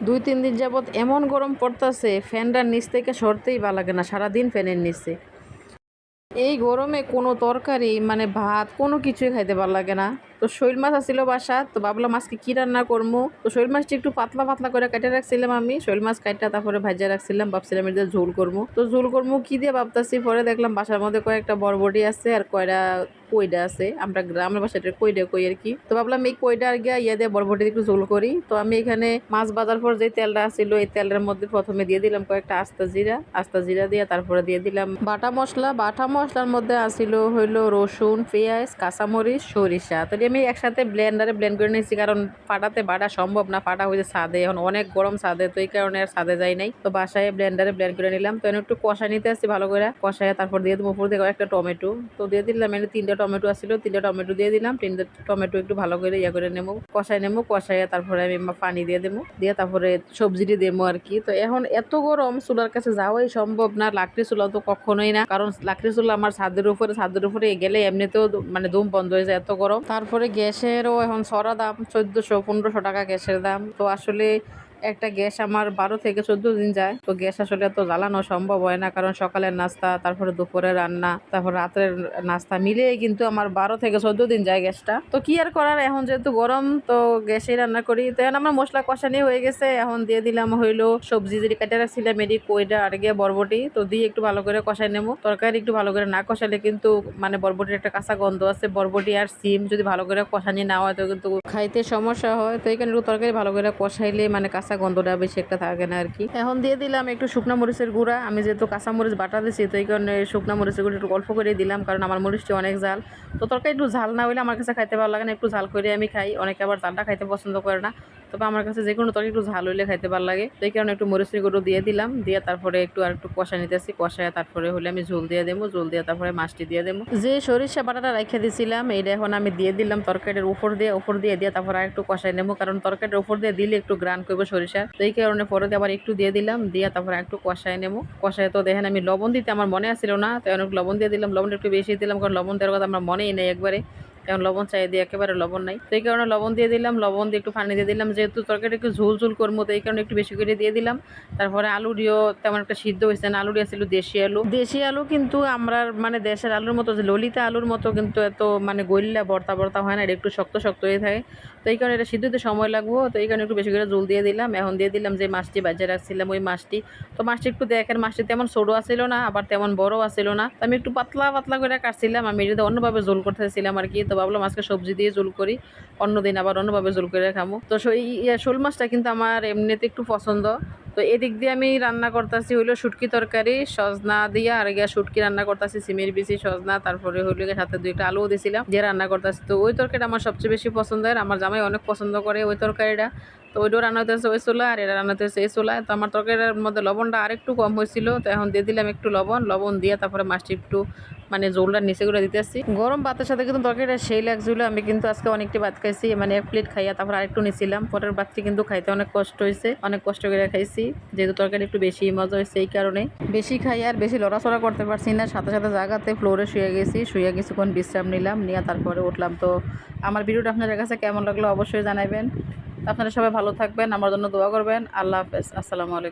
2-3 দিন যাবৎ এমন গরম পড়তাছে, ফ্যানটার নিচ থেকে সরতেই ভালো লাগে না, সারাদিন ফ্যানের নিচে। এই গরমে কোনো তরকারি মানে ভাত কোনো কিছুই খাইতে ভালো লাগে না। তো শৈল মাছ আসছিল বাসা, তো ভাবলাম আজকে কি রান্না করবো। তো শৈল মাছটি একটু পাতলা পাতলা করে কেটে রাখছিলাম আমি, শৈল মাছ কাটা তারপরে ভাজা রাখছিলাম, ভাবছিলাম এটা ঝোল করবো। তো ঝোল করবো কি দিয়ে ভাবতাছি, পরে দেখলাম বাসার মধ্যে কয়েকটা বরবটি আছে আর কয়টা কইডা আছে, আমরা গ্রামের বাসাটা কইডা কই আর কি। তো ভাবলাম এই কইডা আর গিয়া ইয়ে দিয়ে বরবটি একটু ঝোল করি। তো আমি এখানে মাছ ভাজার পর যে তেলটা আসছিল এই তেলটার মধ্যে প্রথমে দিয়ে দিলাম কয়েকটা আস্তা জিরা দিয়ে তারপরে দিয়ে দিলাম বাটা মশলার মধ্যে আসছিল হইলো রসুন, পেঁয়াজ, কাঁচামরিচ, সরিষা। তো আমি একসাথে ব্লেন্ডারে ব্লেন্ড করে নিয়েছি, কারণ ফাটাতে বাটা সম্ভব না, ফাটা হয়েছে ছাদে, এখন অনেক গরম ছাদে, তো এই কারণে আর ছাদে যাই নাই। তো বাসায় ব্লেন্ডারে ব্লেন্ড করে নিলাম। তো একটু কষা নিতে আসছি ভালো করে, কষায় তারপর দিয়ে দেবো উপর থেকে একটা টমেটো। তো দিয়ে দিলাম, এনে 3টা টমেটো আসছিল, 3টা টমেটো দিয়ে দিলাম। 3টা টমেটো একটু ভালো করে ইয়ে করে নেবো, কষায় তারপরে আমি পানি দিয়ে দেবো, দিয়ে তারপরে সবজিটি দেবো আর কি। তো এখন এত গরম চুলার কাছে যাওয়াই সম্ভব না, লাকড়ি চুলা তো কখনোই না, কারণ লাকড়ি চুলা আমার ছাদের উপরে গেলে এমনিতেও মানে দম বন্ধ হয়ে যায়, এত গরম। তারপরে গ্যাসেরও এখন সরা দাম 1400-1500 টাকা গ্যাসের দাম। তো আসলে একটা গ্যাস আমার 12 থেকে 14 দিন যায়। তো গ্যাস আসলে এত জ্বালানো সম্ভব হয় না, কারণ সকালের নাস্তা, তারপরে দুপুরে রান্না, তারপর রাতের নাস্তা মিলিয়ে কিন্তু আমার 12 থেকে 14 দিন যায় গ্যাসটা। তো কি আর করার, এখন যেহেতু গরম তো গ্যাসেই রান্না করি। তো এখন আমার মশলা কষানি হয়ে গেছে, এখন দিয়ে দিলাম হইলো সবজি যেটি কেটে রাখছিলাম এটি কইটা আর গিয়ে বরবটি। তো দিয়ে একটু ভালো করে কষাই নেবো। তরকারি একটু ভালো করে না কষালে কিন্তু মানে বরবটির একটা কাঁচা গন্ধ আছে, বরবটি আর সিম যদি ভালো করে কষানি না হয় তো কিন্তু খাইতে সমস্যা হয়। তো এখানে একটু তরকারি ভালো করে কষাইলে মানে কাঁচা গন্ধটা বেশি একটা থাকে না আর কি। এখন দিয়ে দিলাম একটু শুকনা মরিচের গুঁড়া, আমি যেহেতু কাঁচা মরিচ বাটা দিছি তো এই কারণে শুকনা মরিচের গুঁড়া একটু অল্প করে দিলাম, কারণ আমার মরিচটি অনেক ঝাল। তো তরকারি একটু ঝাল না হলে আমার কাছে খাইতে ভালো লাগে না, একটু ঝাল করে আমি খাই, অনেকে আবার ঝালটা খাইতে পছন্দ করে না। তবে আমার কাছে যে কোনো তরকারি একটু ঝাল হইলে খাইতে ভালো লাগে। তো এই কারণে একটু মরিচের গুঁড়ো দিয়ে দিলাম, দিয়ে তারপরে আর একটু কষা নিতেছি, কষায় তারপরে হলে আমি ঝোল দিয়ে দেবো, ঝোল দিয়ে তারপরে মাছটি দিয়ে দেবো। যে সরিষা বাটাটা রেখে দিয়েছিলাম এইটা এখন আমি দিয়ে দিলাম তরকারির উপর দিয়ে তারপরে আর একটু কষাই নেবো, কারণ তরকারির উপর দিয়ে দিলে একটু গ্রান করবে সরিষা। তো এই কারণে পরে আবার একটু দিয়ে দিলাম, দিয়ে তারপরে একটু কষাই নেবো। কষায় তো দেখেন আমি লবণ দিতে আমার মনে আসছিল না, তো অনেক লবণ দিয়ে দিলাম, লবণটা একটু বেশি দিলাম, কারণ লবণ দেওয়ার কথা আমার মনেই নেই একবারে, এখন লবণ চাই দিয়ে একেবারে লবণ নাই। তো এই কারণে লবণ দিয়ে দিলাম, লবণ দিয়ে একটু পানি দিয়ে দিলাম, যেহেতু তরকারিটা একটু ঝোল করবো তো এই কারণে একটু বেশি করে দিয়ে দিলাম। তারপরে আলুটিও তেমন একটা সিদ্ধ হয়েছে না, আলুটি ছিল দেশি আলু কিন্তু আমরা মানে দেশের আলুর মতো যে ললিতা আলুর মতো কিন্তু এত মানে গইল্লা ভর্তা হয় না, এটা একটু শক্ত হয়ে থাকে। তো এই কারণে এটা সিদ্ধতে সময় লাগবো, তো এই কারণে একটু বেশি করে জল দিয়ে দিলাম। এখন দিয়ে দিলাম যে মাছটি বাজিয়ে রাখছিলাম ওই মাছটি। তো মাছটি একটু দেখেন, মাছটি তেমন ছোটো আসছিল না আবার তেমন বড় আসছিল না, তো আমি একটু পাতলা পাতলা করে কাটছিলাম, আমি এটা অন্যভাবে জোল করতেছিলাম আর কি। তো ভাবলাম আজকে সবজি দিয়ে জোল করি, অন্যদিন আবার অন্যভাবে জোল করে খামো। তো শোল মাছটা কিন্তু আমার এমনিতে একটু পছন্দ। তো এদিক দিয়ে আমি রান্না করতেছি হইলো শুটকি তরকারি সজনা দিয়া, আর গিয়া শুটকি রান্না করতেছি সিমের বিচি সজনা, তারপরে হইলো সাথে 2টা আলুও দিয়েছিলাম দিয়ে রান্না করতেছি। তো ওই তরকারিটা আমার সবচেয়ে বেশি পছন্দের, আমার জামাই অনেক পছন্দ করে ওই তরকারিটা। তো ওইটাও রান্না হতেছে ওই চুলা আর এটা রান্না হতেছে এই চুলায়। তো আমার তরকারিটার মধ্যে লবণটা আরেকটু কম হয়েছিল, তো এখন দিয়ে দিলাম একটু লবণ দিয়ে তারপরে মাছটি একটু মানে জোলটা নিচে করে দিতেছি। গরম ভাতের সাথে কিন্তু তরকারিটা সেই লাগছিল, আমি কিন্তু আজকে অনেকটি ভাত খাইছি, মানে 1 প্লেট খাইয়া তারপর আরেকটু নিছিলাম। পরের ভাতটি কিন্তু খাইতে অনেক কষ্ট হয়েছে, অনেক কষ্ট করে খাইছি, যেহেতু তরকারি একটু বেশি মজা হয়েছে এই কারণে। বেশি খাই আর বেশি লড়াচড়া করতে পারছি না, সাথে জায়গাতে ফ্লোরে শুয়ে কিছুক্ষণ বিশ্রাম নিলাম, নিয়ে তারপরে উঠলাম। তো আমার ভিডিওটা আপনাদের কাছে কেমন লাগলো অবশ্যই জানাবেন। আপনারা সবাই ভালো থাকবেন, আমার জন্য দোয়া করবেন। আল্লাহ হাফেজ, আসসালামু আলাইকুম।